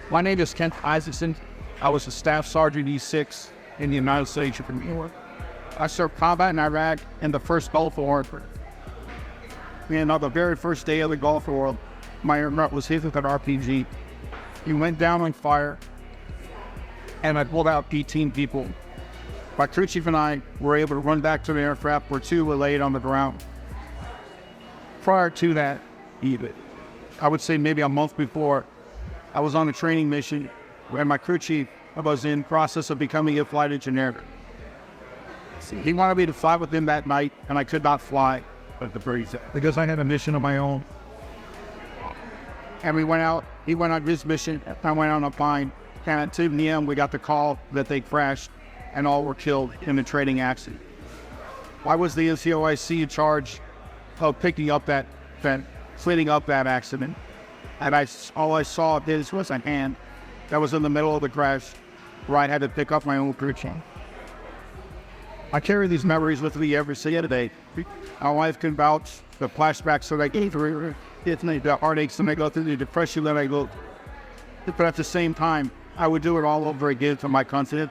My name is Kent Isaacson. I was a Staff Sergeant E6 in the United States of New York. I served combat in Iraq in the first Gulf War. And on the very first day of the Gulf War, my aircraft was hit with an RPG. He went down on fire, and I pulled out 18 people. My crew chief and I were able to run back to the aircraft where 2 were laid on the ground. Prior to that, I would say maybe a month before, I was on a training mission where my crew chief was in process of becoming a flight engineer. He wanted me to fly with him that night, and I could not fly because I had a mission of my own. And we went out, he went on his mission, I went on a mine, and at 2 p.m. we got the call that they crashed and all were killed in a training accident. Why was the NCOIC in charge of picking up cleaning up that accident? And all I saw was a hand that was in the middle of the crash where I had to pick up my own crew chief. I carry these memories with me every single day. My wife can vouch the flashbacks that I gave her, the heartaches that I go through, the depression that I go through. But at the same time, I would do it all over again for my country.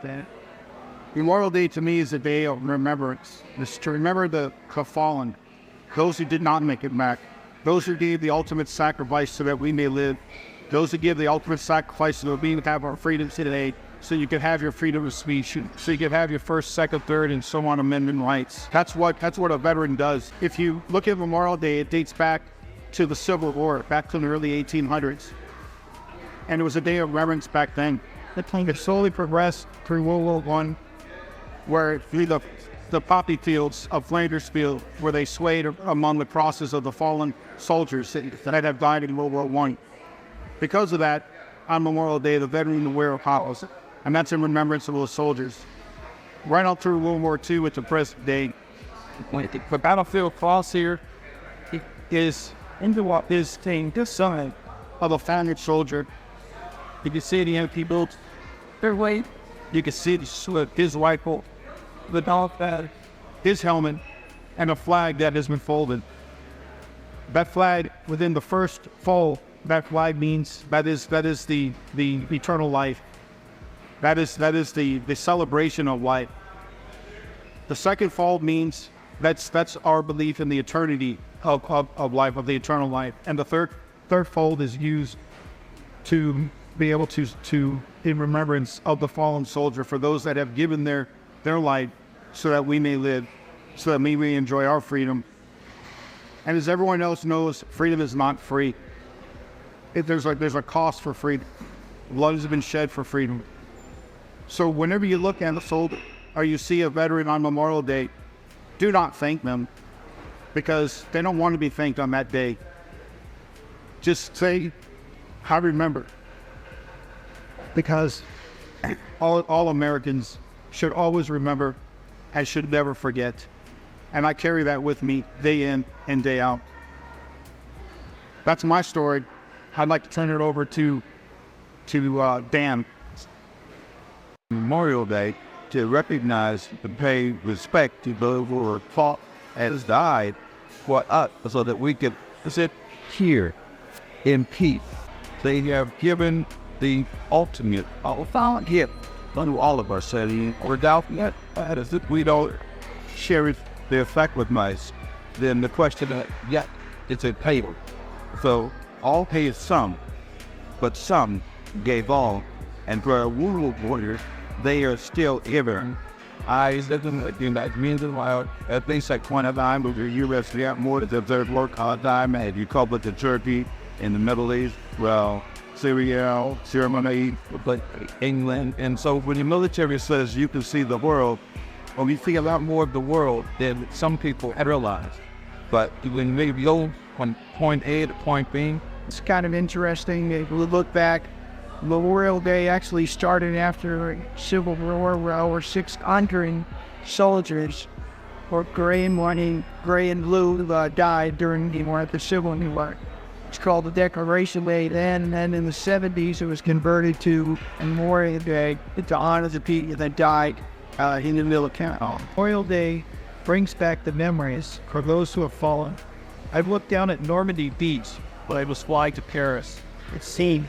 Memorial Day to me is a day of remembrance. It's to remember the fallen, those who did not make it back, those who gave the ultimate sacrifice so that we may live, those who give the ultimate sacrifice so that we have our freedom today, so you can have your freedom of speech, so you can have your first, second, third, and so on amendment rights. That's what a veteran does. If you look at Memorial Day, it dates back to the Civil War, back to the early 1800s. And it was a day of reverence back then. It slowly progressed through World War I, where the poppy fields of Flanders Field, where they swayed among the crosses of the fallen soldiers that had died in World War I. Because of that, on Memorial Day, the veteran will wear hollows, and that's in remembrance of those soldiers. Right on through World War II at the present day, the battlefield cross here is the sign of a fallen soldier. You can see the empty built their weight. You can see his rifle, the dog pad, his helmet, and a flag that has been folded. That flag, within the first fold, that flag means that is the eternal life. That is the celebration of life. The second fold means that's our belief in the eternity of life, of the eternal life. And the third fold is used to be able to in remembrance of the fallen soldier, for those that have given their life so that we may live, so that we may enjoy our freedom. And as everyone else knows, freedom is not free. There's a cost for freedom. Blood has been shed for freedom. So whenever you look at a soldier or you see a veteran on Memorial Day, do not thank them, because they don't want to be thanked on that day. Just say, I remember. Because all Americans should always remember and should never forget. And I carry that with me day in and day out. That's my story. I'd like to turn it over to Dan. Memorial Day, to recognize and pay respect to those who were fought and died for us, so that we could sit here in peace. They have given the ultimate gift unto all of us, and without that, if we don't share the effect with us, then the question is, yet it's a payment. So all pay some, but some gave all, and for a world warrior, they are still given. I that means at least like one time of the U.S. we have more than their work hard time, and you call it the Turkey in the Middle East, well, Syria, Germany, but England. And so when the military says you can see the world, well, we see a lot more of the world than some people realize. But when we go from point A to point B, it's kind of interesting. If we look back, Memorial Day actually started after Civil War, where over 600 soldiers, or gray and blue, died during the Civil War. It's called the Declaration Day then, and in the 70s it was converted to Memorial Day to honor the people that died in the military. Memorial Day brings back the memories for those who have fallen. I've looked down at Normandy Beach when I was flying to Paris. It seemed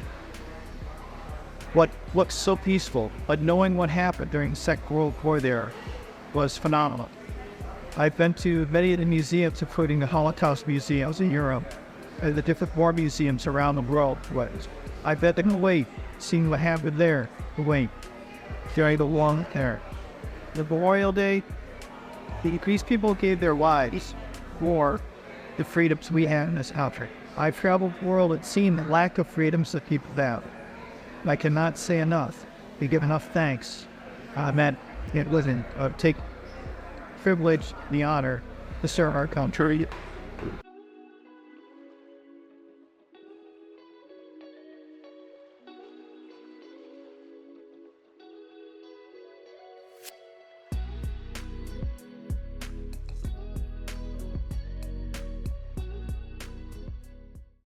what looks so peaceful, but knowing what happened during the Second World War there was phenomenal. I've been to many of the museums, including the Holocaust museums in Europe, and the different war museums around the world. I've been to Kuwait, seeing what happened there, Kuwait, during the war there. The Memorial Day, these people gave their lives for the freedoms we have in this country. I've traveled the world and seen the lack of freedoms that people have. I cannot say enough. We give enough thanks. It wasn't take privilege, the honor to serve our country.